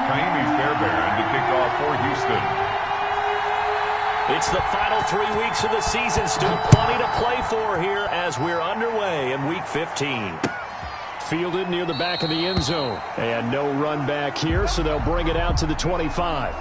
to kick off for Houston. It's the final 3 weeks of the season. Still plenty to play for here as we're underway in Week 15. Fielded near the back of the end zone. And no run back here, so they'll bring it out to the 25.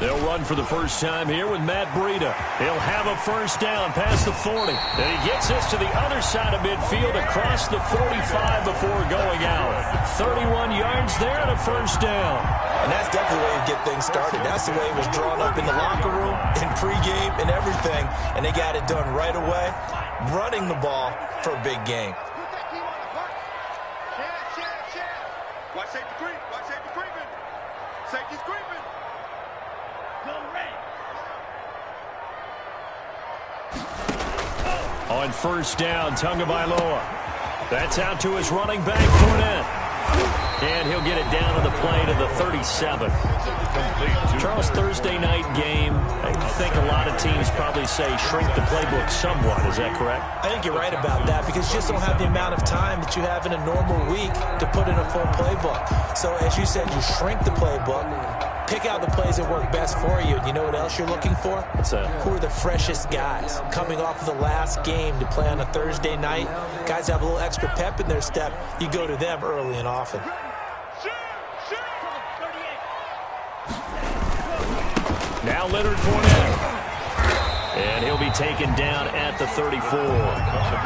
They'll run for the first time here with Matt Breida. He'll have a first down past the 40. And he gets this to the other side of midfield across the 45 before going out. 31 yards there and a first down. And that's definitely the way you get things started. That's the way it was drawn up in the locker room, in pregame, and everything. And they got it done right away, running the ball for a big game. Watch safety creep. Watch safety creeping. Safety's creeping. On first down, Tagovailoa. That's out to his running back, Fournette. And he'll get it down to the play to the 37. Charles, Thursday night game, I think a lot of teams probably say shrink the playbook somewhat. Is that correct? I think you're right about that because you just don't have the amount of time that you have in a normal week to put in a full playbook. So as you said, you shrink the playbook. Pick out the plays that work best for you. And you know what else you're looking for? What's that? Who are the freshest guys coming off of the last game to play on a Thursday night? Guys have a little extra pep in their step. You go to them early and often. Now Leonard Fournette. And he'll be taken down at the 34.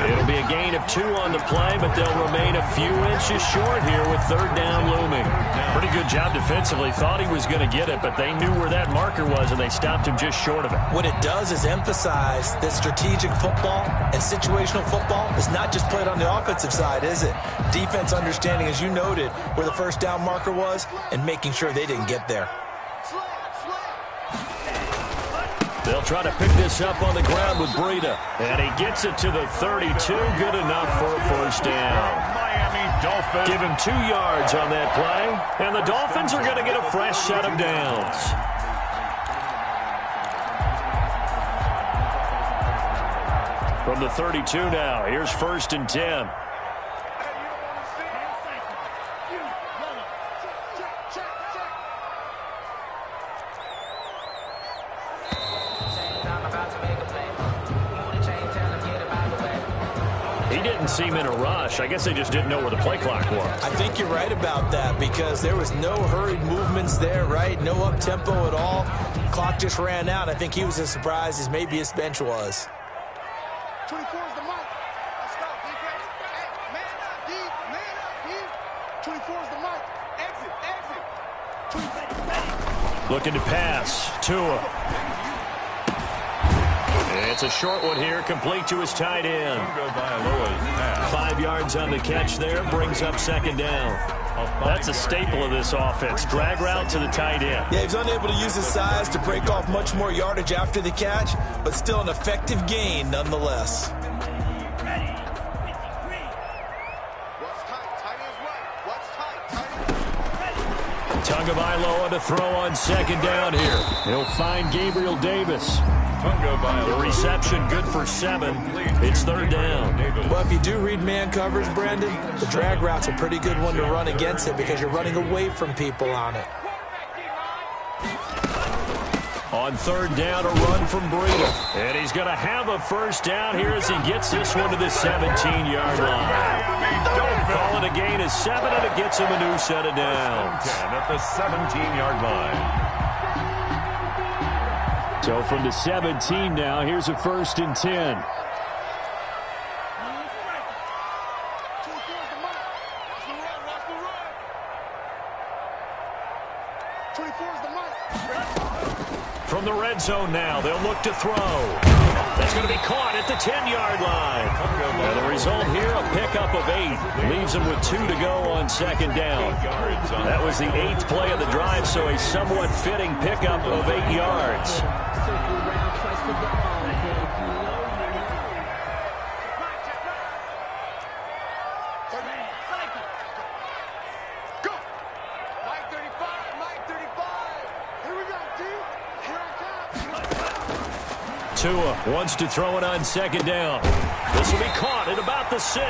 It'll be a gain of 2 on the play, but they'll remain a few inches short here with third down looming. Pretty good job defensively. Thought he was going to get it, but they knew where that marker was, and they stopped him just short of it. What it does is emphasize that strategic football and situational football is not just played on the offensive side, is it? Defense understanding, as you noted, where the first down marker was and making sure they didn't get there. They'll try to pick this up on the ground with Breida. And he gets it to the 32. Good enough for a first down. Miami Dolphins. Give him 2 yards on that play. And the Dolphins are going to get a fresh set of downs. From the 32 now, here's 1st and 10. He didn't seem in a rush. I guess they just didn't know where the play clock was. I think you're right about that because there was no hurried movements there, right? No up-tempo at all. Clock just ran out. I think he was as surprised as maybe his bench was. 24 is the mark. Let's go, defense. Hey, man up, D. Man up, D. 24 is the mark. Exit. Looking to pass. Tua. It's a short one here, complete to his tight end. 5 yards on the catch there, brings up second down. That's a staple of this offense. Drag route to the tight end. Yeah, he's unable to use his size to break off much more yardage after the catch, but still an effective gain nonetheless. Tagovailoa to throw on second down here. He'll find Gabriel Davis. The reception good for 7. It's third down. Well, if you do read man coverage, Brandon, the drag route's a pretty good one to run against it because you're running away from people on it. On third down, a run from Breida. And he's going to have a first down here as he gets this one to the 17-yard line. Call it a gain of 7, and it gets him a new set of downs. At the 17-yard line. So from the 17 now, here's a 1st and 10. 24 is the mic. From the red zone now, they'll look to throw. That's going to be caught at the 10-yard line. And the result here, a pickup of 8. Leaves them with 2 to go on second down. That was the 8th play of the drive, so a somewhat fitting pickup of 8 yards. Tua wants to throw it on second down. This will be caught at about the 6.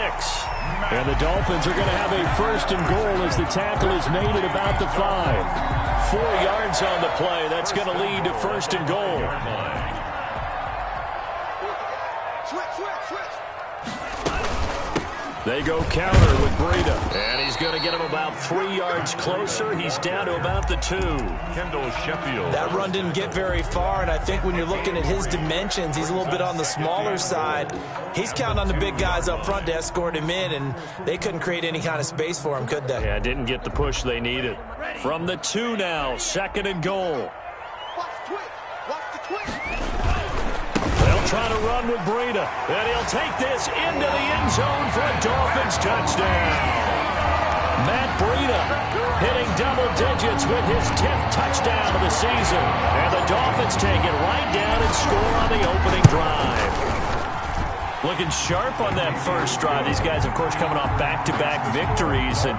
And the Dolphins are going to have a first and goal as the tackle is made at about the 5. 4 yards on the play. That's going to lead to first and goal. Switch. They go counter with Breida. And he's going to get him about 3 yards closer. He's down to about the 2. Kendall Sheffield. That run didn't get very far, and I think when you're looking at his dimensions, he's a little bit on the smaller side. He's counting on the big guys up front to escort him in, and they couldn't create any kind of space for him, could they? Yeah, didn't get the push they needed. From the 2 now, second and goal. Watch the twitch. They'll try to run with Breida, and he'll take this into the end zone for a Dolphins touchdown. Matt Breida hitting double digits with his 10th touchdown of the season. And the Dolphins take it right down and score on the opening drive. Looking sharp on that first drive. These guys, of course, coming off back-to-back victories. And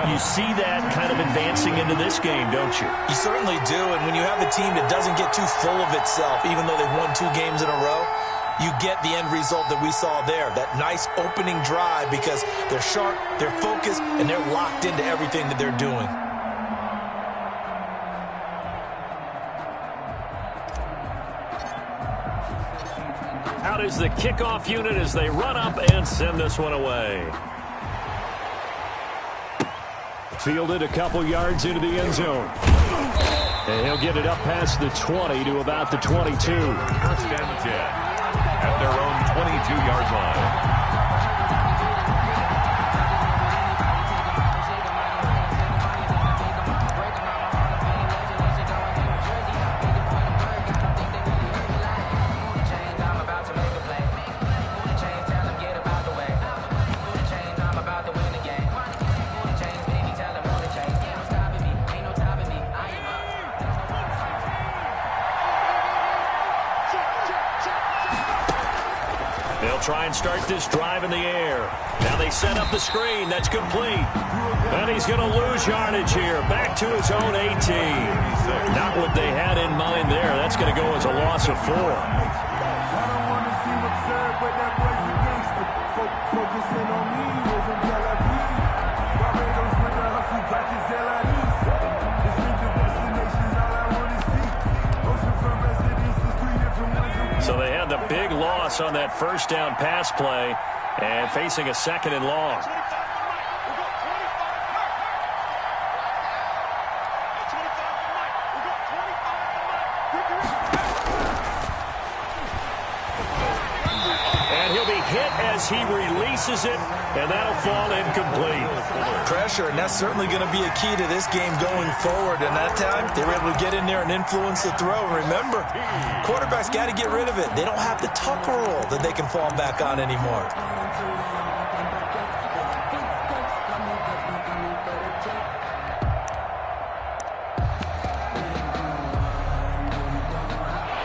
you see that kind of advancing into this game, don't you? You certainly do. And when you have a team that doesn't get too full of itself, even though they've won 2 games in a row, you get the end result that we saw there. That nice opening drive because they're sharp, they're focused, and they're locked into everything that they're doing. Out is the kickoff unit as they run up and send this one away. Fielded a couple yards into the end zone. And he'll get it up past the 20 to about the 22. First and 10 at their own 22-yard line. Try and start this drive in the air. Now they set up the screen. That's complete. And he's going to lose yardage here. Back to his own 18. Not what they had in mind there. That's going to go as a loss of 4. So they had the big loss on that first down pass play and facing a second and long. And he'll be hit as he releases it, and that'll fall incomplete. Pressure, and that's certainly going to be a key to this game going forward. And that time, they were able to get in there and influence the throw. Remember, quarterbacks got to get rid of it. They don't have the tucker roll that they can fall back on anymore.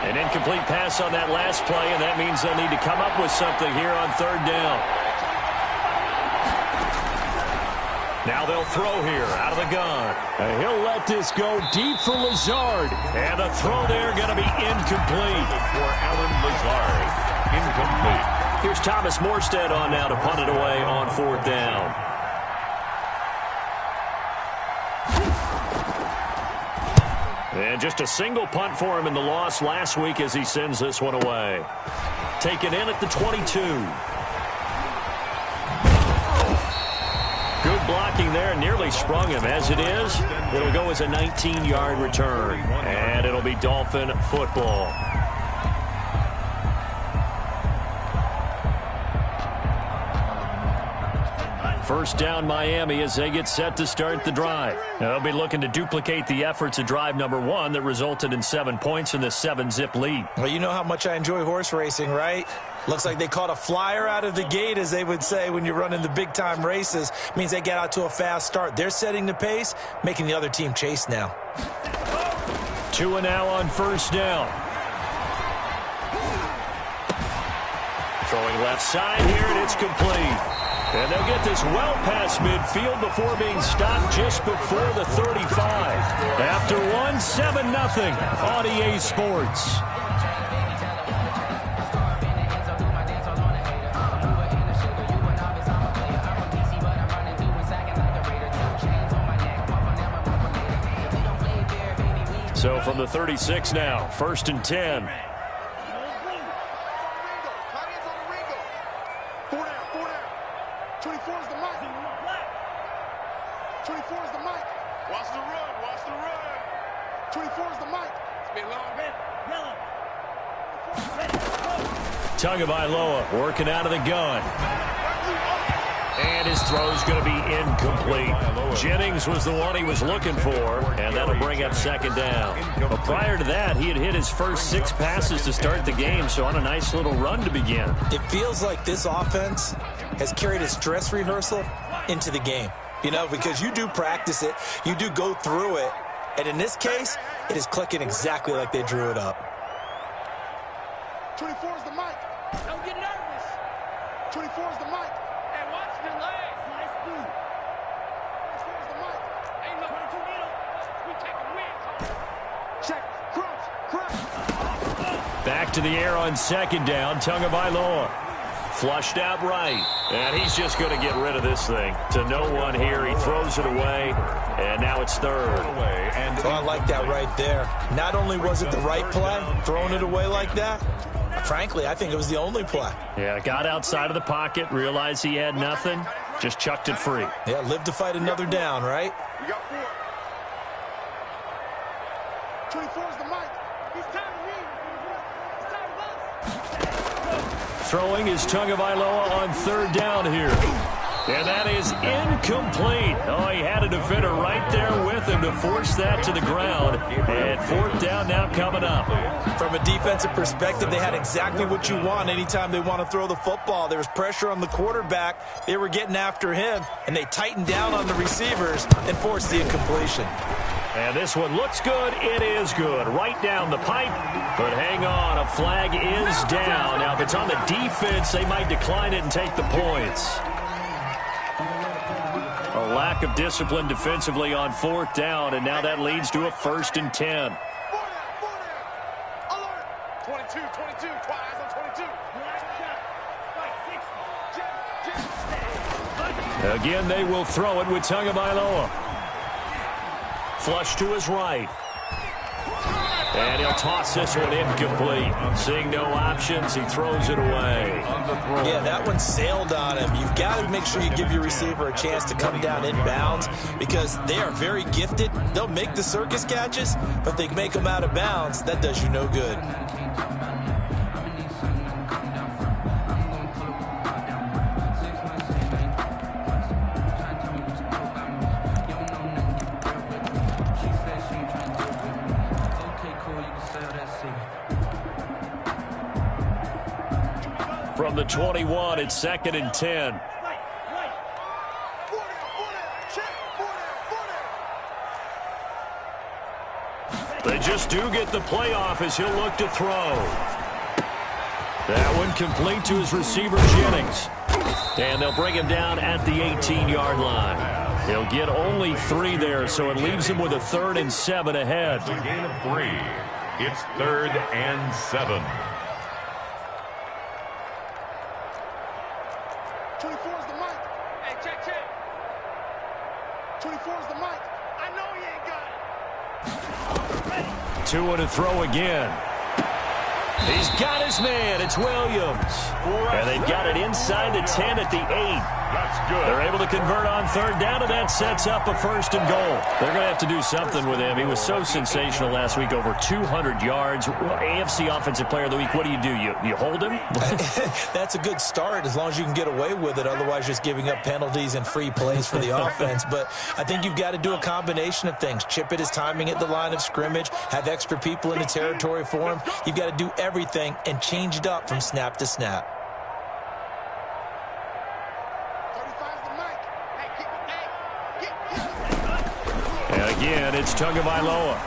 An incomplete pass on that last play, and that means they'll need to come up with something here on third down. Now they'll throw here out of the gun. And he'll let this go deep for Lazard. And the throw there going to be incomplete. For Alan Lazard. Incomplete. Here's Thomas Morstead on now to punt it away on fourth down. And just a single punt for him in the loss last week as he sends this one away. Taken in at the 22. Good blocking there, nearly sprung him. As it is, it'll go as a 19-yard return. And it'll be Dolphin football. First down Miami as they get set to start the drive. Now, they'll be looking to duplicate the efforts of drive number 1 that resulted in 7 points in the 7-zip lead. Well, you know how much I enjoy horse racing, right? Looks like they caught a flyer out of the gate, as they would say when you're running the big-time races. Means they get out to a fast start. They're setting the pace, making the other team chase now. Tua now on first down. Throwing left side here, and it's complete. And they'll get this well past midfield before being stopped just before the 35. After 7-0 on EA Sports. So from the 36 now, 1st and 10. Tagovailoa working out of the gun. And his throw's going to be incomplete. Jennings was the one he was looking for, and that'll bring up 2nd down. But prior to that, he had hit his first 6 passes to start the game, so on a nice little run to begin. It feels like this offense has carried its dress rehearsal into the game. You know, because you do practice it, you do go through it, and in this case, it is clicking exactly like they drew it up. 24 is the mic. Don't get nervous. 24 is the mic. Hey, watch the legs. Nice dude. 24 is the mic. Hey, look. 22 needle. We take a win. Check. Crunch. Back to the air on 2nd down. Tagovailoa. Flushed out right. And he's just going to get rid of this thing. To no one here. He throws it away. And now it's 3rd. Oh, I like that right there. Not only was it the right play, throwing it away like that, frankly, I think it was the only play. Yeah, got outside of the pocket, realized he had nothing, just chucked it free. Yeah, live to fight another down, right? We got 4. 24 is the mic. He's tired of me. He's tired of us. Throwing is Tagovailoa on 3rd down here. And that is incomplete. Oh, he had a defender right there with him to force that to the ground. And 4th down now coming up. From a defensive perspective, they had exactly what you want anytime they want to throw the football. There was pressure on the quarterback. They were getting after him, and they tightened down on the receivers and forced the incompletion. And this one looks good. It is good. Right down the pipe. But hang on, a flag is down. Now, if it's on the defense, they might decline it and take the points. A lack of discipline defensively on 4th down, and now that leads to a 1st and 10. 22, 22, twice on 22. Again, they will throw it with Tagovailoa. Flush to his right. And he'll toss this one incomplete. Seeing no options, he throws it away. Yeah, that one sailed on him. You've got to make sure you give your receiver a chance to come down inbounds because they are very gifted. They'll make the circus catches, but they make them out of bounds. That does you no good. From the 21, it's 2nd and 10. They just do get the playoff as he'll look to throw. That one complete to his receiver, Jennings. And they'll bring him down at the 18-yard line. He'll get only 3 there, so it leaves him with a 3rd and 7 ahead. It's a gain of 3. It's 3rd and 7. 24 is the mic. Hey, check. 24 is the mic. I know he ain't got it. Tua to throw again. He's got his man. It's Williams. And they've got it inside the 10 at the 8. That's good. They're able to convert on third down, and that sets up a 1st and goal. They're going to have to do something with him. He was so sensational last week, over 200 yards. AFC Offensive Player of the Week, what do? You hold him? That's a good start as long as you can get away with it. Otherwise, just giving up penalties and free plays for the offense. But I think you've got to do a combination of things. Chip it his timing at the line of scrimmage, have extra people in the territory for him. You've got to do everything and change it up from snap to snap. And again, it's Tagovailoa.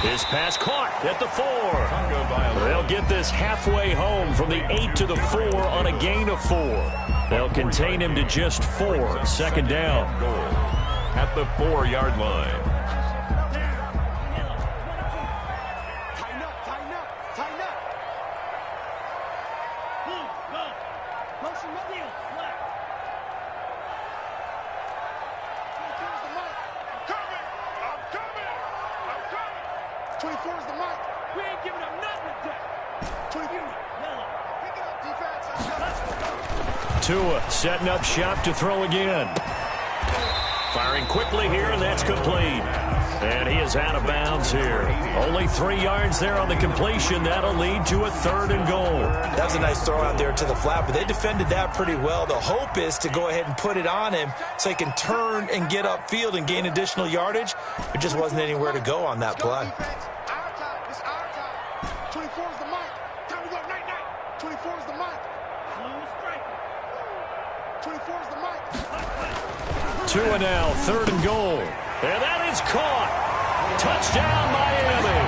His pass caught at the 4. They'll get this halfway home from the 8 to the 4 on a gain of 4. They'll contain him to just 4. 2nd down. At the 4-yard line. Tighten up, tighten up, tighten up. Go. Motion, mobile, left. Here's the mic. I'm coming. 24 is the mic. We ain't giving up nothing today. 24. Pick it up, defense. Tua setting up shop to throw again. Firing quickly here, and that's complete. And he is out of bounds here. Only 3 yards there on the completion. That'll lead to a 3rd and goal. That was a nice throw out there to the flat, but they defended that pretty well. The hope is to go ahead and put it on him so he can turn and get upfield and gain additional yardage. There just wasn't anywhere to go on that play. Our time. It's our time. 24 is the mic. Time to go night. 24 is the mic. 24 is the mic. Tua now, 3rd and goal. And that is caught. Touchdown, Miami.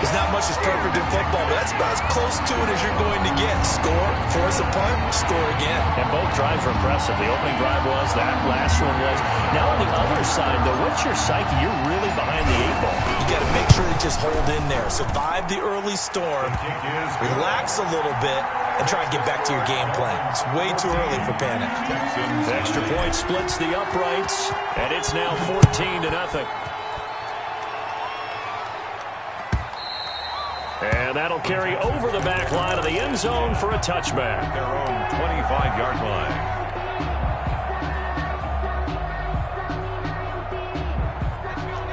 There's not much that's perfect in football, but that's about as close to it as you're going to get. Score, force a punt, score again. And both drives were impressive. The opening drive was, that last one was. Now on the other side, though, what's your psyche? You're really behind the 8 ball. You got to make sure to just hold in there. Survive the early storm, relax a little bit, and try and get back to your game plan. It's way too early for panic. The extra point splits the uprights, and it's now 14-0. And that'll carry over the back line of the end zone for a touchback. Their own 25-yard line.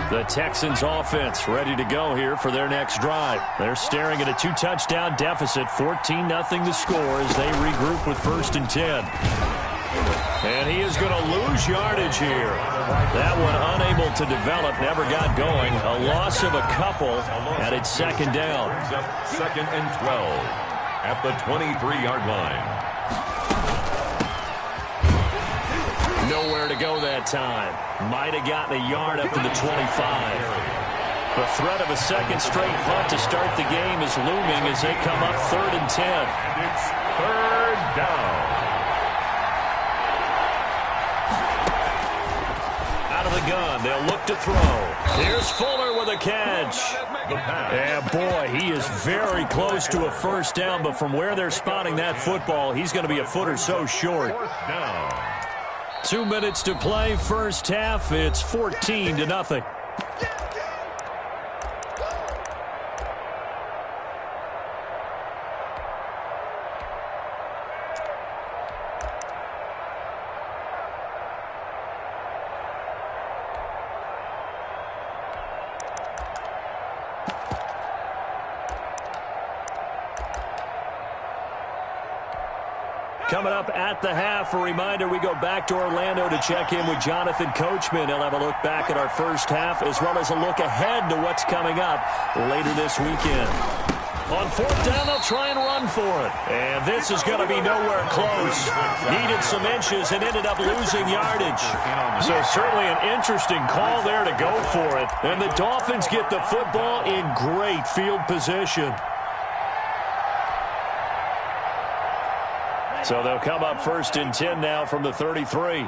The Texans offense ready to go here for their next drive. They're staring at a 2-touchdown deficit, 14-0 the score as they regroup with 1st and 10. And he is going to lose yardage here. That one unable to develop, never got going. A loss of a couple, and it's 2nd down. 2nd and 12 at the 23-yard line. Nowhere to go that time. Might have gotten a yard up to the 25. The threat of a 2nd straight punt to start the game is looming as they come up 3rd and 10. It's 3rd down. Out of the gun, they'll look to throw. Here's Fuller with a catch. And boy, he is very close to a 1st down, but from where they're spotting that football, he's going to be a foot or so short. 4th down. 2 minutes to play, 1st half. It's 14-0. Coming up at the half, a reminder, we go back to Orlando to check in with Jonathan Coachman. He'll have a look back at our 1st half as well as a look ahead to what's coming up later this weekend. On 4th down, they'll try and run for it. And this is going to be nowhere close. Needed some inches and ended up losing yardage. So certainly an interesting call there to go for it. And the Dolphins get the football in great field position. So they'll come up 1st and 10 now from the 33.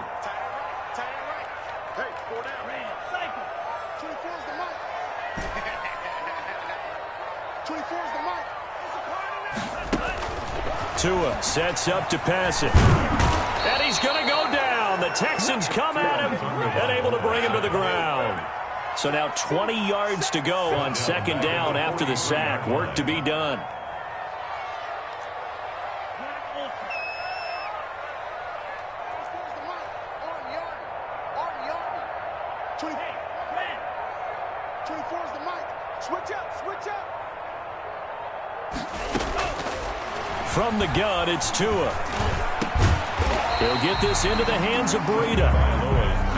Tua sets up to pass it. And he's going to go down. The Texans come at him and able to bring him to the ground. So now 20 yards to go on 2nd down after the sack. Work to be done. 24 is the mic. Switch up, switch up. From the gun, it's Tua. He'll get this into the hands of Breida.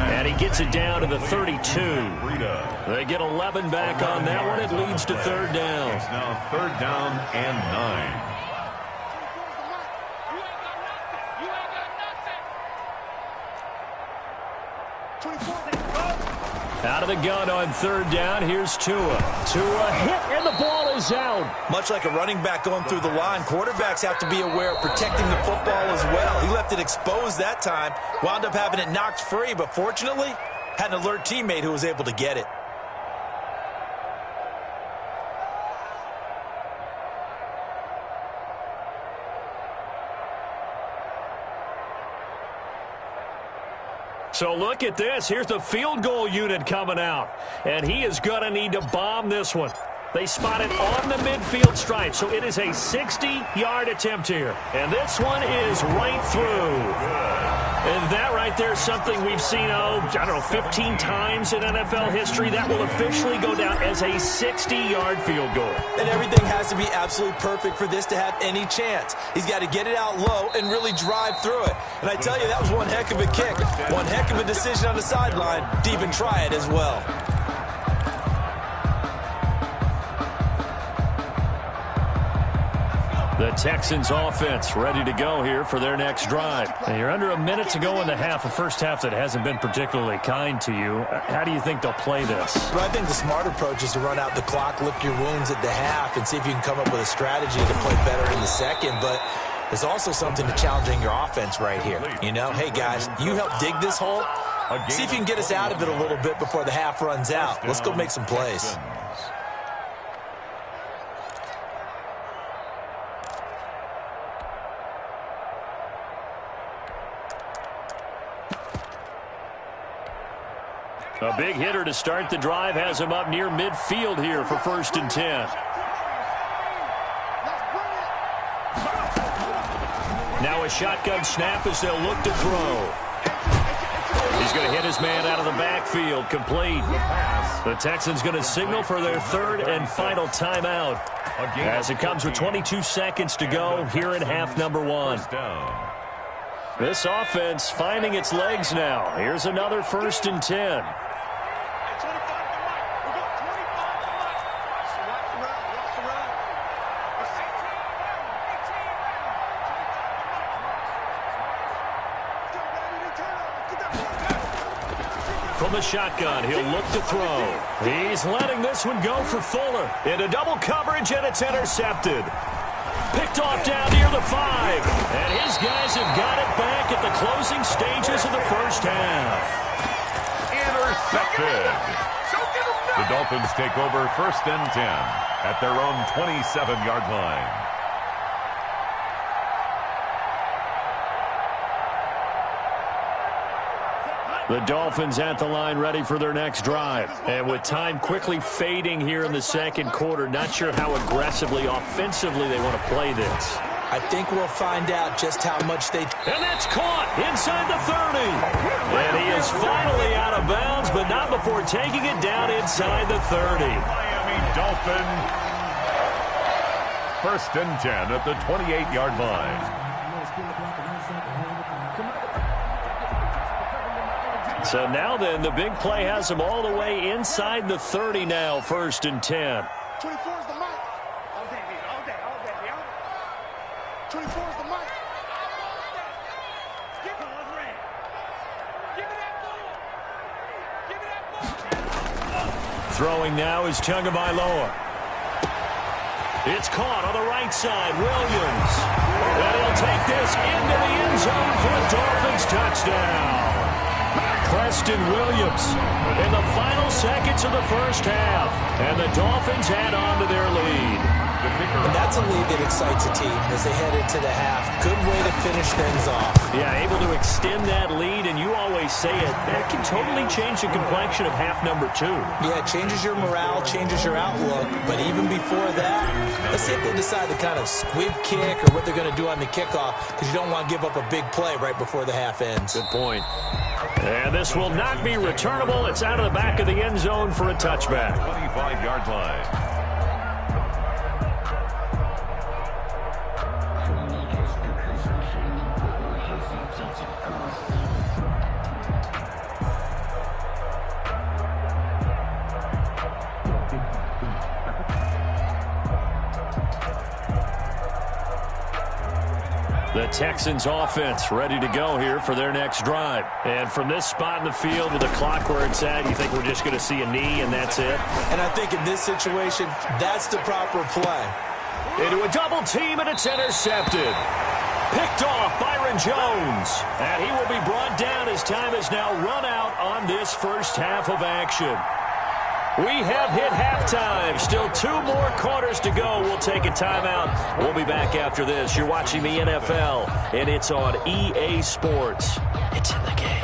And he gets it down to the 32. They get 11 back on that one. It leads to third down. It's now third down and 9. Out of the gun on third down, here's Tua. Tua hit, and the ball is out. Much like a running back going through the line, quarterbacks have to be aware of protecting the football as well. He left it exposed that time, wound up having it knocked free, but fortunately, had an alert teammate who was able to get it. So look at this. Here's the field goal unit coming out. And he is going to need to bomb this one. They spot it on the midfield stripe, so it is a 60-yard attempt here. And this one is right through. And that right there is something we've seen, 15 times in NFL history. That will officially go down as a 60-yard field goal. And everything has to be absolutely perfect for this to have any chance. He's got to get it out low and really drive through it. And I tell you, that was one heck of a kick. One heck of a decision on the sideline to even try it as well. The Texans offense ready to go here for their next drive. And you're under a minute to go in the half, a first half that hasn't been particularly kind to you. How do you think they'll play this? Well, I think the smart approach is to run out the clock, lick your wounds at the half, and see if you can come up with a strategy to play better in the second. But there's also something to challenging your offense right here. You know, hey, guys, you help dig this hole. See if you can get us out of it a little bit before the half runs out. Let's go make some plays. A big hitter to start the drive has him up near midfield here for 1st and 10. Now a shotgun snap as they'll look to throw. He's going to hit his man out of the backfield, complete. The Texans going to signal for their third and final timeout as it comes with 22 seconds to go here in half number 1. This offense finding its legs now. Here's another 1st and 10. From the shotgun, he'll look to throw. He's letting this one go for Fuller. Into double coverage, and it's intercepted. Picked off down near the 5. And his guys have got it back at the closing stages of the first half. Intercepted. The Dolphins take over 1st and 10 at their own 27-yard line. The Dolphins at the line ready for their next drive. And with time quickly fading here in the second quarter, not sure how aggressively, offensively they want to play this. I think we'll find out just how much they... And that's caught inside the 30. And he is finally out of bounds, but not before taking it down inside the 30. Miami Dolphins. 1st and 10 at the 28-yard line. So now then, the big play has him all the way inside the 30 now, 1st and 10. 24 is the mic. All day, Leon. 24 is the mic. Give it that ball. Throwing now is Tagovailoa. It's caught on the right side, Williams. And he'll take this into the end zone for a Dolphins touchdown. Preston Williams in the final seconds of the first half. And the Dolphins add on to their lead. the kicker. And that's a lead that excites a team as they head into the half. Good way to finish things off. Yeah, able to extend that lead, and you always say it, that can totally change the complexion of half number 2. Yeah, it changes your morale, changes your outlook. But even before that, let's see if they decide to kind of squib kick or what they're going to do on the kickoff, because you don't want to give up a big play right before the half ends. Good point. And this will not be returnable. It's out of the back of the end zone for a touchback. 25-yard line. The Texans offense ready to go here for their next drive. And from this spot in the field with the clock where it's at, you think we're just going to see a knee and that's it? And I think in this situation, that's the proper play. Into a double team and it's intercepted. Picked off Byron Jones. And he will be brought down as time has now run out on this first half of action. We have hit halftime. Still 2 more quarters to go. We'll take a timeout. We'll be back after this. You're watching the NFL, and it's on EA Sports. It's in the game.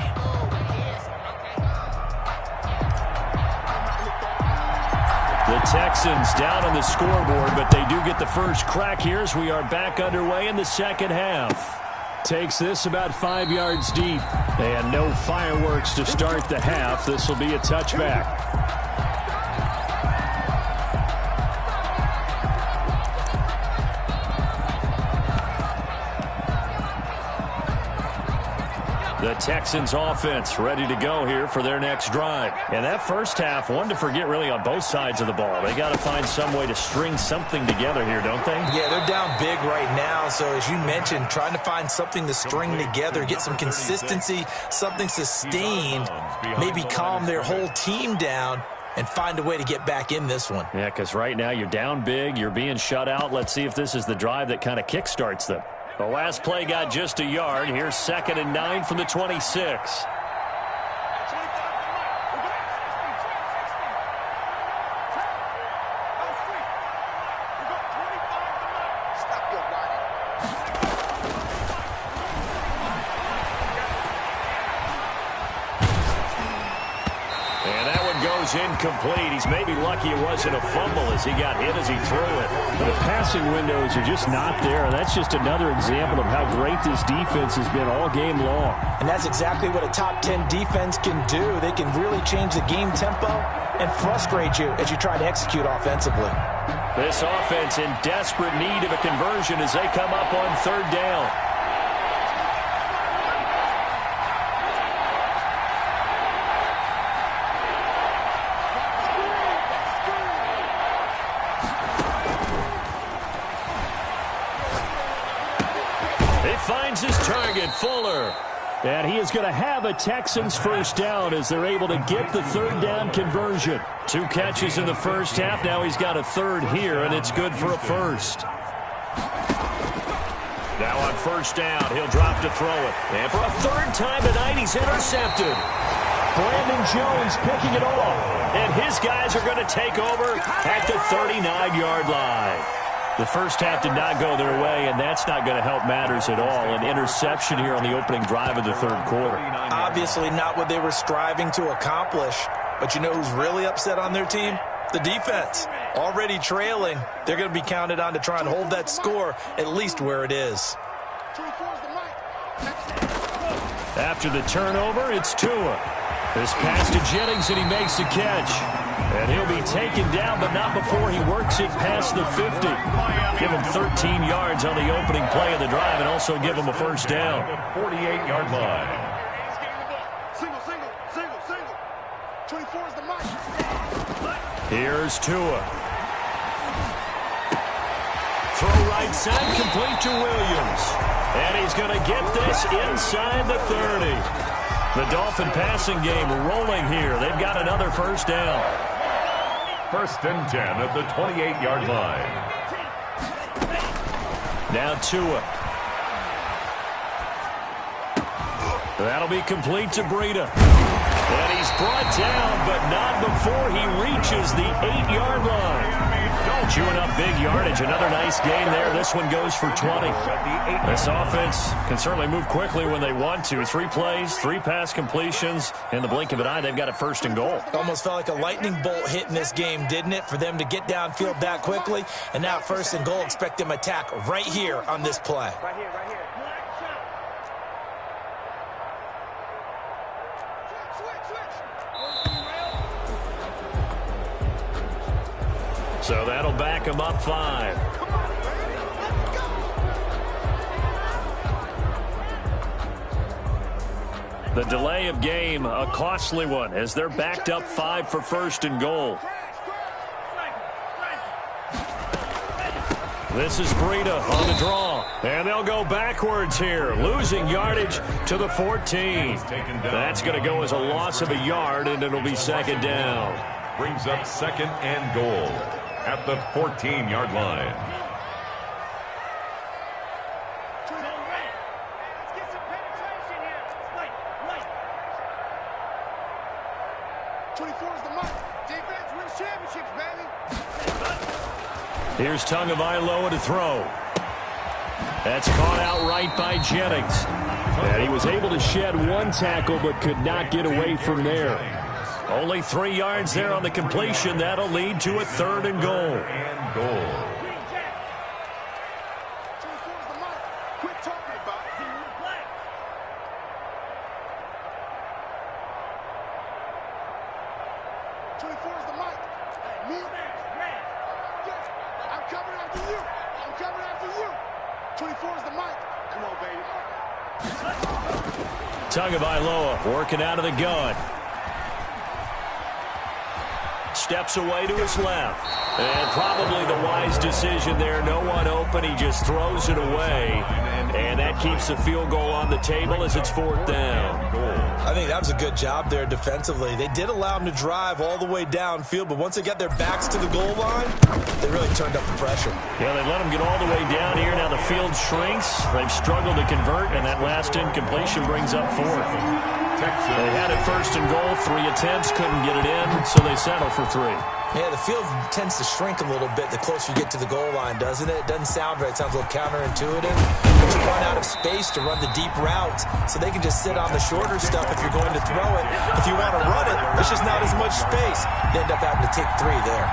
The Texans down on the scoreboard, but they do get the first crack here as we are back underway in the second half. Takes this about 5 yards deep, and no fireworks to start the half. This will be a touchback. The Texans offense ready to go here for their next drive. And that first half, one to forget really on both sides of the ball. They got to find some way to string something together here, don't they? Yeah, they're down big right now. So as you mentioned, trying to find something to string together, get some consistency, something sustained, maybe calm their whole team down and find a way to get back in this one. Yeah, because right now you're down big, you're being shut out. Let's see if this is the drive that kind of kickstarts them. The last play got just a yard. Here's 2nd and 9 from the 26. Incomplete. He's maybe lucky it wasn't a fumble as he got hit as he threw it. The passing windows are just not there. That's just another example of how great this defense has been all game long. And that's exactly what a top 10 defense can do. They can really change the game tempo and frustrate you as you try to execute offensively. This offense in desperate need of a conversion as they come up on 3rd down. Finds his target, Fuller. And he is going to have a Texans first down as they're able to get the 3rd down conversion. 2 catches in the first half. Now he's got a 3rd here, and it's good for a first. Now on 1st down, he'll drop to throw it. And for a 3rd time tonight, he's intercepted. Brandon Jones picking it off. And his guys are going to take over at the 39-yard line. The first half did not go their way, and that's not going to help matters at all. An interception here on the opening drive of the 3rd quarter. Obviously not what they were striving to accomplish. But you know who's really upset on their team? The defense. Already trailing. They're going to be counted on to try and hold that score at least where it is. After the turnover, it's Tua. This pass to Jennings, and he makes the catch. And he'll be taken down, but not before he works it past the 50. Give him 13 yards on the opening play of the drive and also give him a first down. 48-yard line. Single. 24 is the mark. Here's Tua. Throw right side, complete to Williams. And he's going to get this inside the 30. The Dolphin passing game rolling here. They've got another first down. 1st and 10 at the 28-yard line. Now Tua. That'll be complete to Breida. And he's brought down, but not before he reaches the 8-yard line. Chewing up big yardage. Another nice gain there. This one goes for 20. This offense can certainly move quickly when they want to. 3 plays, 3 pass completions. In the blink of an eye, they've got a first and goal. Almost felt like a lightning bolt hit in this game, didn't it? For them to get downfield that quickly. And now first and goal, expect them to attack right here on this play. Right here, right here. So that'll back them up 5. The delay of game, a costly one, as they're backed up 5 for first and goal. This is Breida on the draw. And they'll go backwards here, losing yardage to the 14. That's going to go as a loss of a yard, and it'll be second down. Brings up second and goal at the 14-yard line. Let's get some penetration here. Wait. 24 is the mark. Defense wins championships, baby. Here's Tagovailoa to throw. That's caught out right by Jennings. And he was able to shed 1 tackle but could not get away from there. Only 3 yards there on the completion. That'll lead to a third and goal. 24 is the mark. Quit talking about it. 24 is the mark. Hey, me? I'm coming after you. 24 is the mark. Come on, baby. Tagovailoa working out of the gun. Steps away to his left. And probably the wise decision there. No one open. He just throws it away. And that keeps the field goal on the table as it's 4th down. I think that was a good job there defensively. They did allow them to drive all the way downfield, but once they got their backs to the goal line, they really turned up the pressure. Yeah, they let them get all the way down here. Now the field shrinks. They've struggled to convert, and that last incompletion brings up 4th. They had it first and goal, 3 attempts, couldn't get it in, so they settle for 3. Yeah, the field tends to shrink a little bit the closer you get to the goal line, doesn't it? It doesn't sound right. It sounds a little counterintuitive. But you run out of space to run the deep routes, so they can just sit on the shorter stuff if you're going to throw it. If you want to run it, there's just not as much space. You end up having to take 3 there.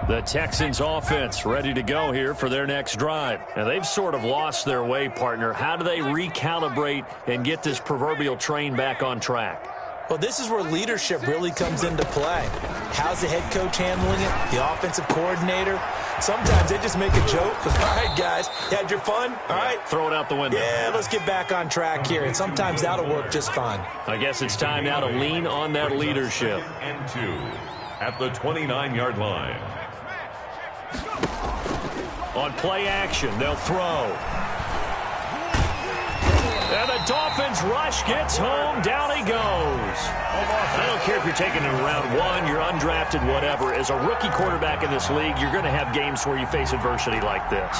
The Texans offense ready to go here for their next drive. And they've sort of lost their way, partner. How do they recalibrate and get this proverbial train back on track? Well, this is where leadership really comes into play. How's the head coach handling it? The offensive coordinator? Sometimes they just make a joke. All right, guys, you had your fun? All right. Throw it out the window. Yeah, let's get back on track here. And sometimes that'll work just fine. I guess it's time now to lean on that leadership. And 2 at the 29-yard line. On play action, they'll throw. And the Dolphins rush gets home. Down he goes. I don't care if you're taking it in round 1, you're undrafted, whatever. As a rookie quarterback in this league, you're going to have games where you face adversity like this.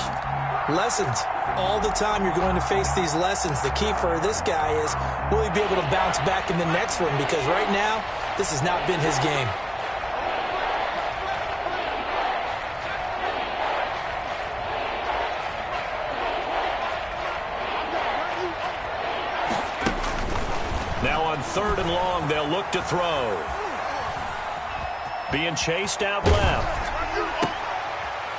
Lessons. All the time you're going to face these lessons. The key for this guy is, will he be able to bounce back in the next one? Because right now, this has not been his game. Now on 3rd and long, they'll look to throw. Being chased out left.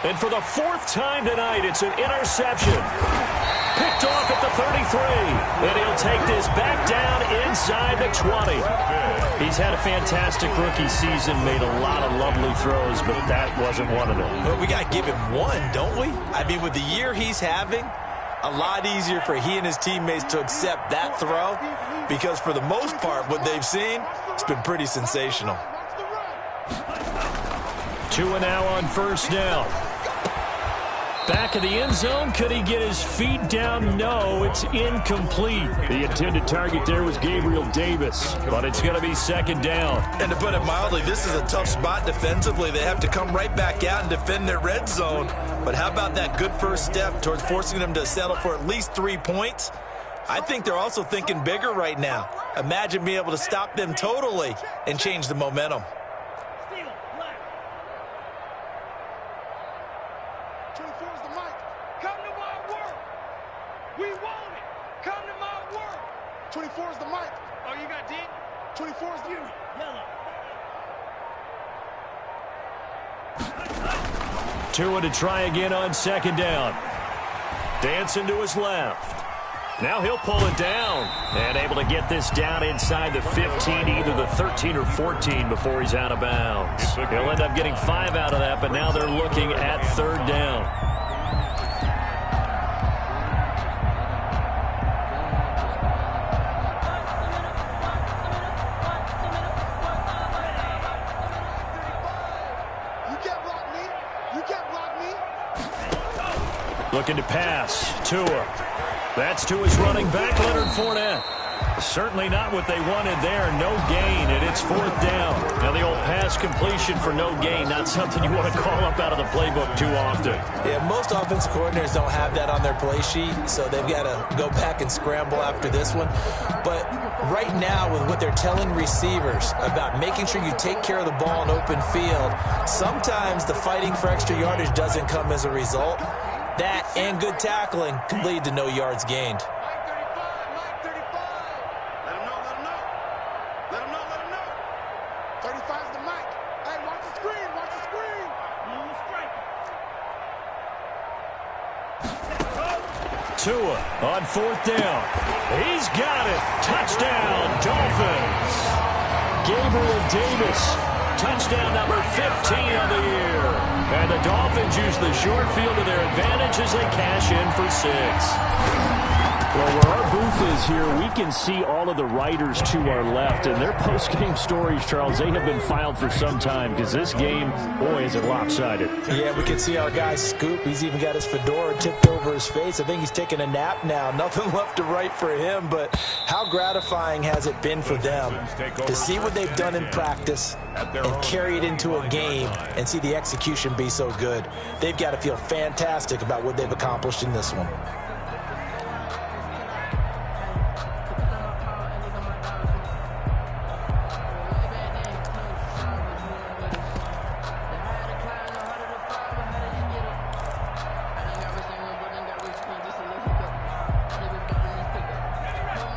And for the 4th time tonight, it's an interception. Picked off at the 33. And he'll take this back down inside the 20. He's had a fantastic rookie season, made a lot of lovely throws, but that wasn't one of them. But we got to give him one, don't we? I mean, with the year he's having, a lot easier for he and his teammates to accept that throw, because for the most part, what they've seen, it's been pretty sensational. 2 now on 1st down. Back of the end zone. Could he get his feet down? No, it's incomplete. The intended target there was Gabriel Davis, but it's going to be second down. And to put it mildly, this is a tough spot defensively. They have to come right back out and defend their red zone. But how about that good first step towards forcing them to settle for at least 3 points? I think they're also thinking bigger right now. Imagine being able to stop them totally and change the momentum. 24 is the mic. Come to my work. We want it. Come to my work. 24 is the mic. Oh, you got D? 24 is the yellow. Tua to try again on second down. Dancing to his left. Now he'll pull it down. And able to get this down inside the 15, either the 13 or 14 before he's out of bounds. He'll end up getting 5 out of that, but now they're looking at third down. Looking to pass. Tua. That's to his running back, Leonard Fournette. Certainly not what they wanted there. No gain, and it's fourth down. Now the old pass completion for no gain, not something you want to call up out of the playbook too often. Yeah, most offensive coordinators don't have that on their play sheet, so they've got to go back and scramble after this one. But right now, with what they're telling receivers about making sure you take care of the ball in open field, sometimes the fighting for extra yardage doesn't come as a result. That and good tackling can lead to no yards gained. Mike 35, Mike 35. Let him know, let him know. Let him know, let him know. 35 is the mic. Hey, watch the screen, watch the screen. Blue strike. Tua on fourth down. He's got it. Touchdown, Dolphins. Gabriel Davis. Touchdown number 15 of the year. And the Dolphins use the short field to their advantage as they cash in for 6. Well, where our booth is here, we can see all of the writers to our left. And their post-game stories, Charles, they have been filed for some time because this game, boy, is it lopsided. Yeah, we can see our guy Scoop. He's even got his fedora tipped over his face. I think he's taking a nap now. Nothing left to write for him, but how gratifying has it been for them to see what they've done in practice and carry it into a game and see the execution be so good. They've got to feel fantastic about what they've accomplished in this one.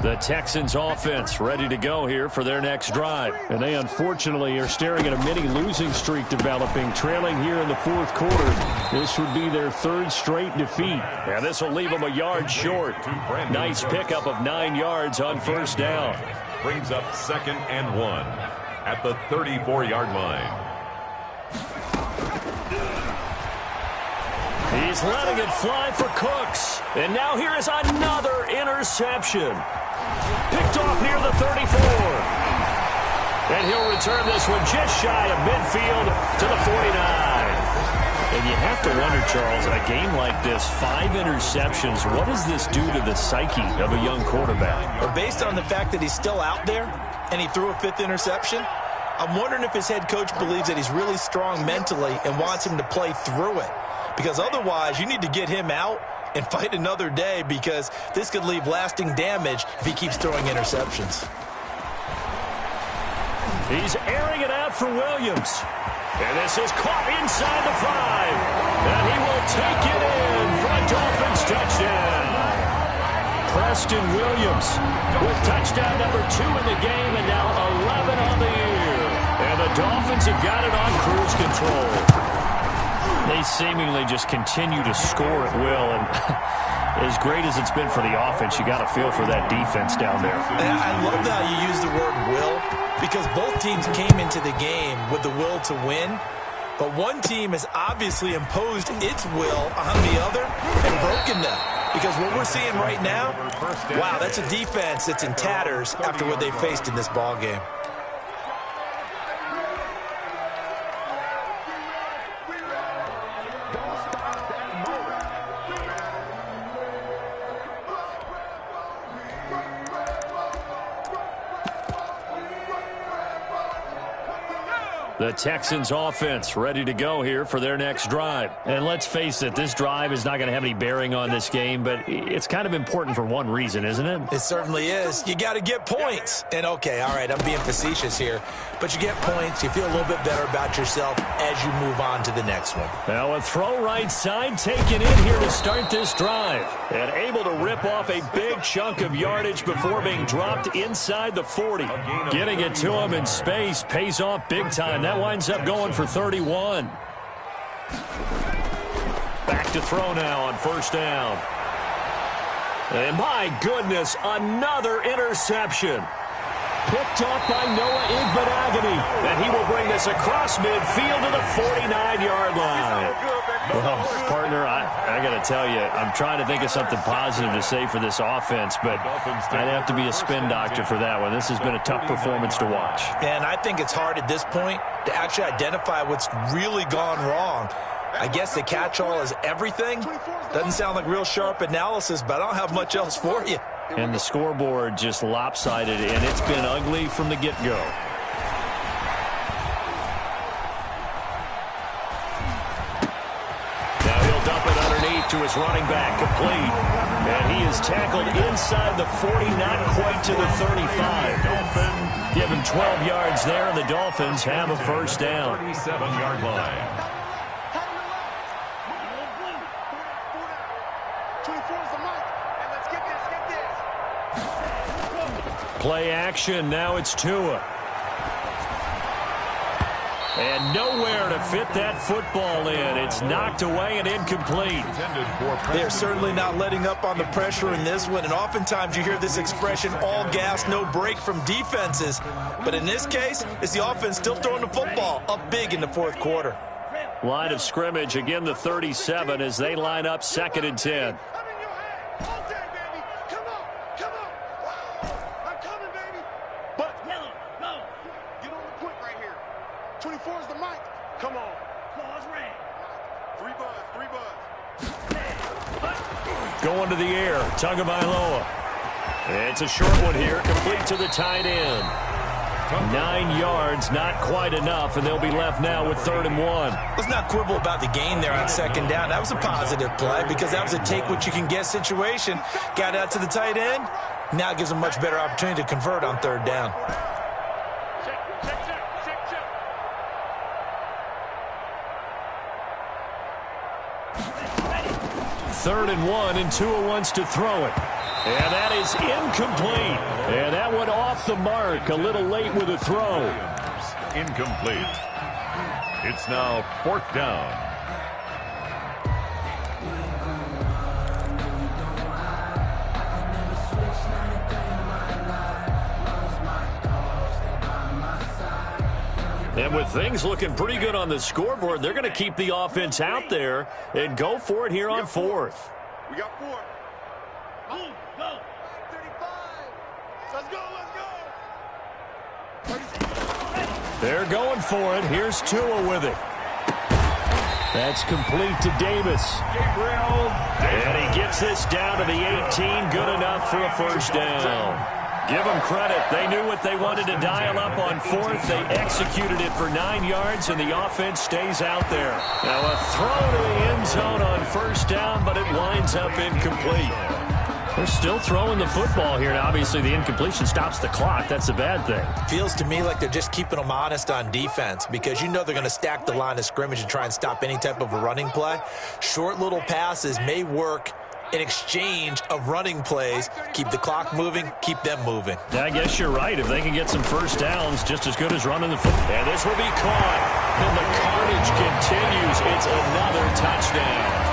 The Texans offense ready to go here for their next drive. And they unfortunately are staring at a mini losing streak developing, trailing here in the fourth quarter. This would be their third straight defeat. And this will leave them a yard short. Nice pickup of 9 yards on first down. Brings up 2nd and 1 at the 34-yard line. He's letting it fly for Cooks. And now here is another interception. Picked off near the 34. And he'll return this one just shy of midfield to the 49. And you have to wonder, Charles, in a game like this, 5 interceptions, what does this do to the psyche of a young quarterback? Well, based on the fact that he's still out there and he threw a 5th interception, I'm wondering if his head coach believes that he's really strong mentally and wants him to play through it. Because otherwise, you need to get him out and fight another day, because this could leave lasting damage if he keeps throwing interceptions. He's airing it out for Williams. And this is caught inside the 5. And he will take it in for a Dolphins touchdown. Preston Williams with touchdown number 2 in the game, and now 11 on the year. And the Dolphins have got it on cruise control. They seemingly just continue to score at will, and as great as it's been for the offense, you got to feel for that defense down there. I love how you use the word will, because both teams came into the game with the will to win, but one team has obviously imposed its will on the other and broken them. Because what we're seeing right now, wow, that's a defense that's in tatters after what they faced in this ball game. The Texans offense ready to go here for their next drive. And let's face it, this drive is not going to have any bearing on this game, but it's kind of important for one reason, isn't it? It certainly is. You got to get points. And okay, all right, I'm being facetious here, but you get points, you feel a little bit better about yourself as you move on to the next one. Now a throw right side taken in here to start this drive. And able to rip off a big chunk of yardage before being dropped inside the 40. Getting it to him in space pays off big time. That winds up going for 31. Back to throw now on first down. And my goodness, another interception. Picked off by Noah Igbenogany. And he will bring this across midfield to the 49-yard line. Well, partner, I got to tell you, I'm trying to think of something positive to say for this offense, but I'd have to be a spin doctor for that one. This has been a tough performance to watch. And I think it's hard at this point to actually identify what's really gone wrong. I guess the catch-all is everything. Doesn't sound like real sharp analysis, but I don't have much else for you. And the scoreboard just lopsided, and it's been ugly from the get-go. Now he'll dump it underneath to his running back, complete. And he is tackled inside the 40, not quite to the 35. Give him 12 yards there, and the Dolphins have a first down. 37-yard line. 24 is the mic, and let's get this. Play action, now it's Tua. And nowhere to fit that football in. It's knocked away and incomplete. They're certainly not letting up on the pressure in this one, and oftentimes you hear this expression, all gas, no break from defenses. But in this case, it's the offense still throwing the football up big in the fourth quarter. Line of scrimmage, again the 37 as they line up 2nd and 10. I'm in your head. All day, baby. Come on. I'm coming, baby. But yellow, go. Get on the quick right here. 24 is the mic. Come on. Pause red. 3 buzz. Going to the air, Tagovailoa. It's a short one here, complete to the tight end. 9 yards, not quite enough, and they'll be left now with 3rd and 1. Let's not quibble about the gain there on 2nd down. That was a positive play because that was a take-what-you-can-get situation. Got out to the tight end. Now gives them a much better opportunity to convert on 3rd down. Check. 3rd and 1, and Tua wants to throw it. And that is incomplete. And that went off the mark. A little late with a throw. Incomplete. It's now 4th down. And with things looking pretty good on the scoreboard, they're going to keep the offense out there and go for it here on 4th. We got 4. Move, go. 35. Let's go. They're going for it. Here's Tua with it. That's complete to Davis. And he gets this down to the 18. Good enough for a first down. Give them credit. They knew what they wanted to dial up on 4th. They executed it for 9 yards, and the offense stays out there. Now a throw to the end zone on first down, but it winds up incomplete. They're still throwing the football here. Now, obviously, the incompletion stops the clock. That's a bad thing. Feels to me like they're just keeping them honest on defense because you know they're going to stack the line of scrimmage and try and stop any type of a running play. Short little passes may work in exchange of running plays. Keep the clock moving, keep them moving. Yeah, I guess you're right. If they can get some first downs, just as good as running the football. And this will be caught. And the carnage continues. It's another touchdown.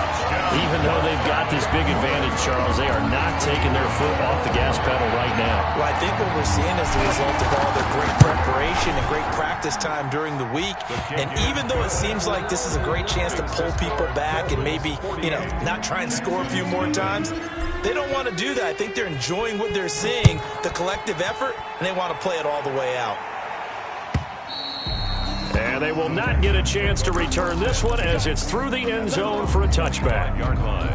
Even though they've got this big advantage, Charles, they are not taking their foot off the gas pedal right now. Well, I think what we're seeing is the result of all their great preparation and great practice time during the week. And even though it seems like this is a great chance to pull people back and maybe, not try and score a few more times, they don't want to do that. I think they're enjoying what they're seeing, the collective effort, and they want to play it all the way out. And they will not get a chance to return this one as it's through the end zone for a touchback. Yard line.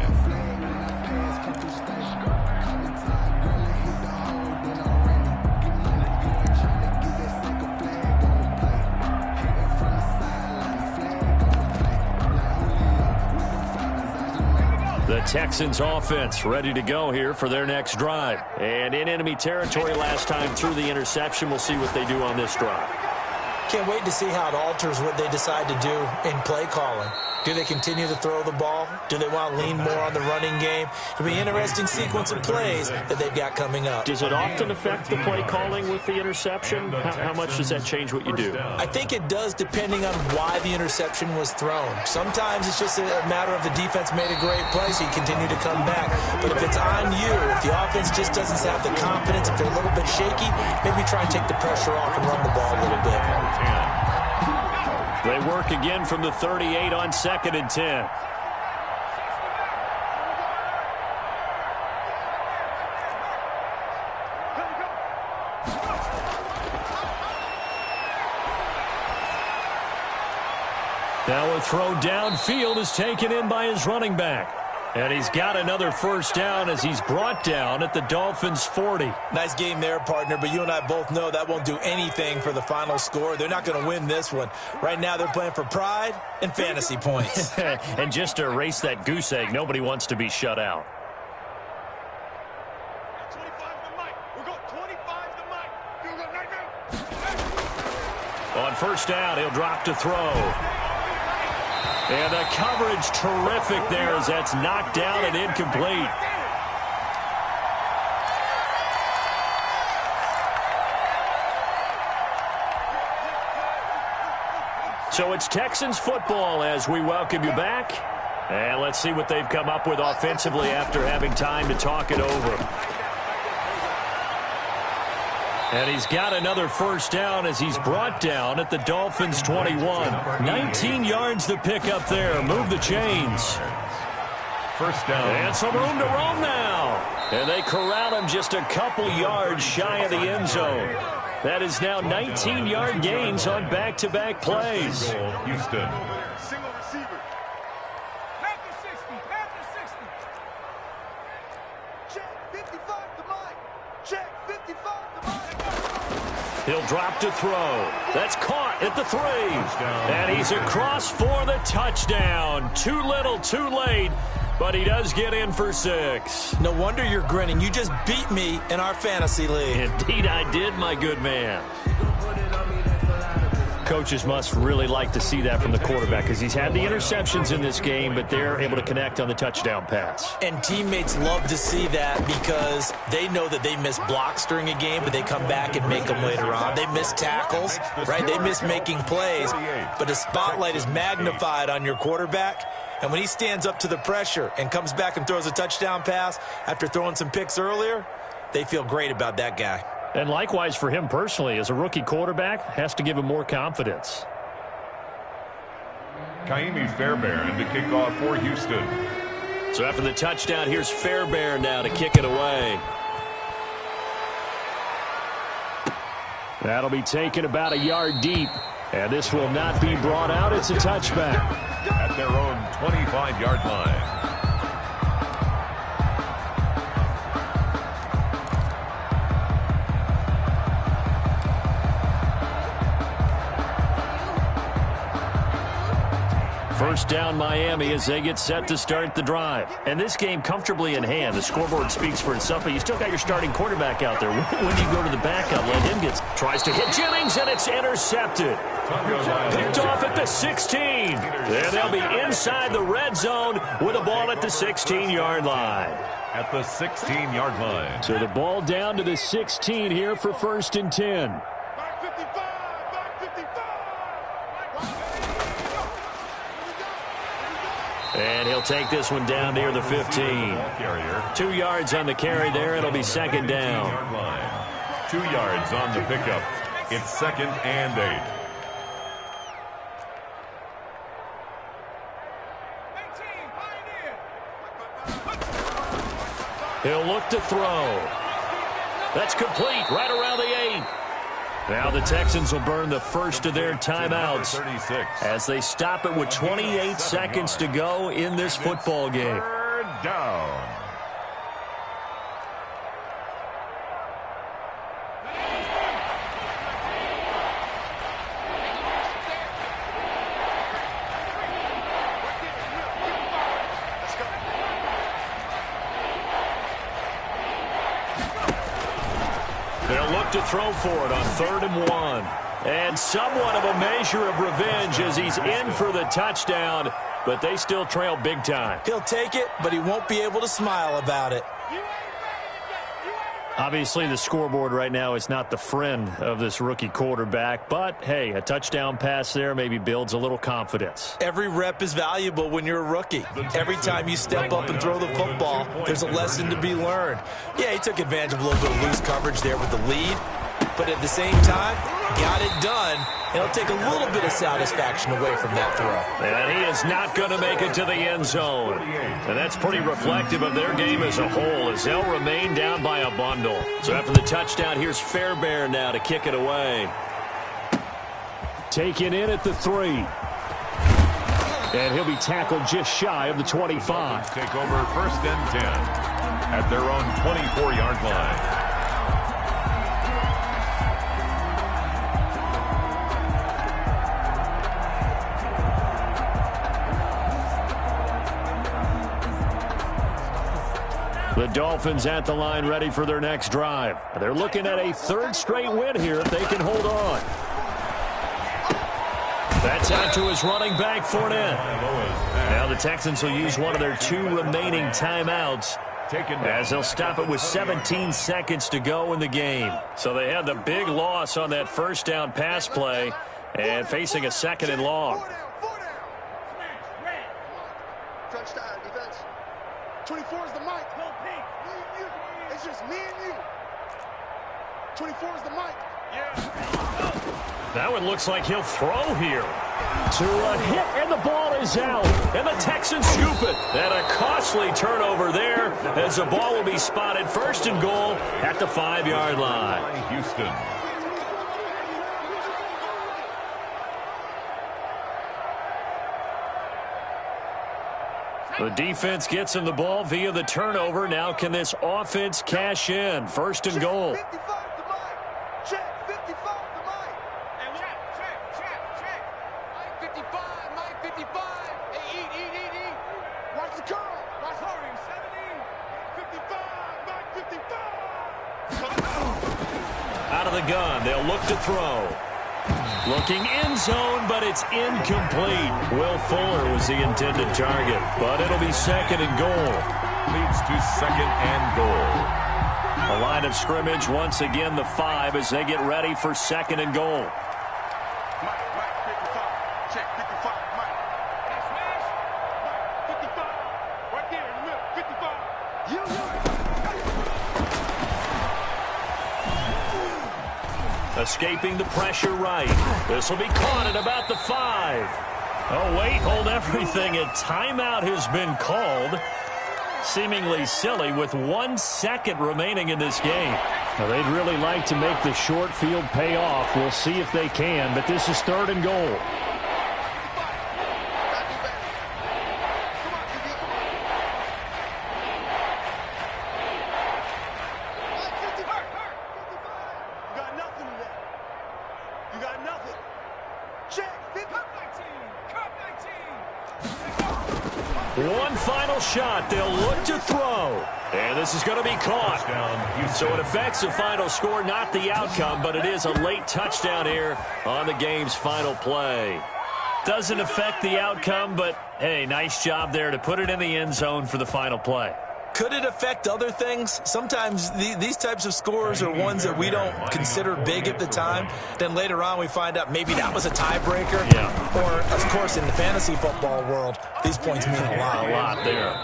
Texans offense ready to go here for their next drive. And in enemy territory last time through the interception. We'll see what they do on this drive. Can't wait to see how it alters what they decide to do in play calling. Do they continue to throw the ball? Do they want to lean more on the running game? It'll be an interesting sequence of plays that they've got coming up. Does it often affect the play calling with the interception? How much does that change what you do? I think it does, depending on why the interception was thrown. Sometimes it's just a matter of the defense made a great play, so you continue to come back. But if it's on you, if the offense just doesn't have the confidence, if they're a little bit shaky, maybe try and take the pressure off and run the ball a little bit. They work again from the 38 on 2nd and 10. Now a throw downfield is taken in by his running back. And he's got another first down as he's brought down at the Dolphins' 40. Nice game there, partner, but you and I both know that won't do anything for the final score. They're not going to win this one. Right now they're playing for pride and fantasy points. And just to erase that goose egg, nobody wants to be shut out. 25 to Mike. We'll go 25 to Mike. You go right now. On first down, he'll drop to throw. And the coverage terrific there as that's knocked down and incomplete. So it's Texans football as we welcome you back. And let's see what they've come up with offensively after having time to talk it over. And he's got another first down as he's brought down at the Dolphins' 21. 19 yards to pick up there. Move the chains. First down. And some room to roam now. And they corral him just a couple yards shy of the end zone. That is now 19-yard gains on back-to-back plays. Houston. Single receiver. Back to 60. Back to 60. Check 55 to Mike. Check 55 to Mike. He'll drop to throw. That's caught at the 3. And he's across for the touchdown. Too little, too late. But he does get in for 6. No wonder you're grinning. You just beat me in our fantasy league. Indeed I did, my good man. Coaches must really like to see that from the quarterback because he's had the interceptions in this game, but they're able to connect on the touchdown pass. And teammates love to see that because they know that they miss blocks during a game, but they come back and make them later on. They miss tackles, right? They miss making plays, but the spotlight is magnified on your quarterback. And when he stands up to the pressure and comes back and throws a touchdown pass after throwing some picks earlier, they feel great about that guy. And likewise for him personally, as a rookie quarterback, has to give him more confidence. Kaimi Fairbairn to kick off for Houston. So after the touchdown, here's Fairbairn now to kick it away. That'll be taken about a yard deep. And this will not be brought out. It's a touchback. At their own 25-yard line. First down Miami as they get set to start the drive. And this game comfortably in hand. The scoreboard speaks for itself, but you still got your starting quarterback out there. When you go to the backup, let him get... Tries to hit Jennings, and it's intercepted. Picked off at the 16. And they'll be inside the red zone with a ball at the 16-yard line. At the 16-yard line. So the ball down to the 16 here for 1st and 10. Back 55. Back 55. And he'll take this one down near the 15. 2 yards on the carry there. It'll be 2nd down. 2 yards on the pickup. It's 2nd and 8. He'll look to throw. That's complete right around the 8. Now the Texans will burn the first of their timeouts as they stop it with 28 seconds to go in this football game. 3rd down. to throw for it on 3rd and 1. And somewhat of a measure of revenge as he's in for the touchdown, but they still trail big time. He'll take it, but he won't be able to smile about it. Obviously, the scoreboard right now is not the friend of this rookie quarterback, but, hey, a touchdown pass there maybe builds a little confidence. Every rep is valuable when you're a rookie. Every time you step up and throw the football, there's a lesson to be learned. Yeah, he took advantage of a little bit of loose coverage there with the lead, but at the same time, got it done. He'll take a little bit of satisfaction away from that throw. And he is not going to make it to the end zone. And that's pretty reflective of their game as a whole, as they'll remain down by a bundle. So after the touchdown, here's Fairbairn now to kick it away. Taken in at the 3. And he'll be tackled just shy of the 25. Take over 1st and 10 at their own 24-yard line. The Dolphins at the line ready for their next drive. They're looking at a 3rd straight win here if they can hold on. That's out to his running back, Fournette. Now the Texans will use one of their 2 remaining timeouts as they'll stop it with 17 seconds to go in the game. So they had the big loss on that 1st down pass play and facing a 2nd and long. Touchdown, defense. 24 is the mic. It's just me and you. 24 is the mic. That one looks like he'll throw here. To a hit, and the ball is out. And the Texans scoop it. And a costly turnover there as the ball will be spotted 1st and goal at the 5-yard line. Houston. The defense gets him the ball via the turnover. Now can this offense cash in? 1st and goal. 55 to Mike. Check, 55 to Mike. And check. Mike 55, Mike 55. Hey, eat. Watch the curl. Watch hurry. 70. 55, Mike 55. Out of the gun. They'll look to throw. Looking end zone, but it's incomplete. Will Fuller was the intended target, but it'll be 2nd and goal. Leads to 2nd and goal. A line of scrimmage, once again the 5 as they get ready for 2nd and goal. Mike 55. Check, 55, Mike. Smash. Mike 55. Right there in the middle, 55. Escaping the pressure right. This will be caught at about the 5. Oh, wait, hold everything. A timeout has been called. Seemingly silly with 1 second remaining in this game. Now, they'd really like to make the short field pay off. We'll see if they can, but this is 3rd and goal. One final shot. They'll look to throw. And this is going to be caught. So it affects the final score, not the outcome, but it is a late touchdown here on the game's final play. Doesn't affect the outcome, but, hey, nice job there to put it in the end zone for the final play. Could it affect other things? Sometimes these types of scores are ones that we don't consider big at the time. Then later on we find out maybe that was a tiebreaker. Yeah. Or, of course, in the fantasy football world, these points mean a lot. A lot there.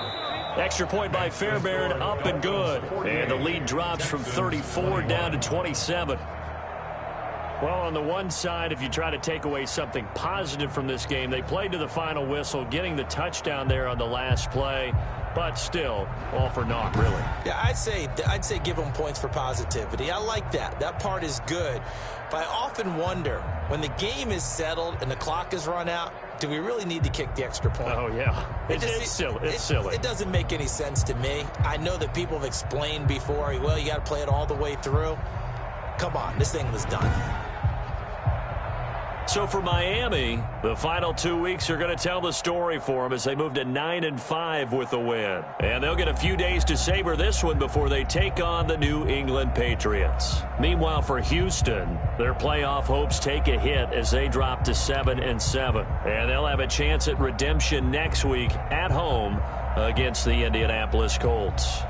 Extra point by Fairbairn, up and good. And the lead drops from 34 down to 27. Well, on the one side, if you try to take away something positive from this game, they played to the final whistle, getting the touchdown there on the last play. But still, all for naught, really. Yeah, I'd say give them points for positivity. I like that. That part is good. But I often wonder, when the game is settled and the clock is run out, do we really need to kick the extra point? Oh, yeah. It's silly. It's silly. It doesn't make any sense to me. I know that people have explained before, well, you got to play it all the way through. Come on, this thing was done. So for Miami, the final 2 weeks are going to tell the story for them as they move to 9-5 with the win. And they'll get a few days to savor this one before they take on the New England Patriots. Meanwhile, for Houston, their playoff hopes take a hit as they drop to 7-7. And they'll have a chance at redemption next week at home against the Indianapolis Colts.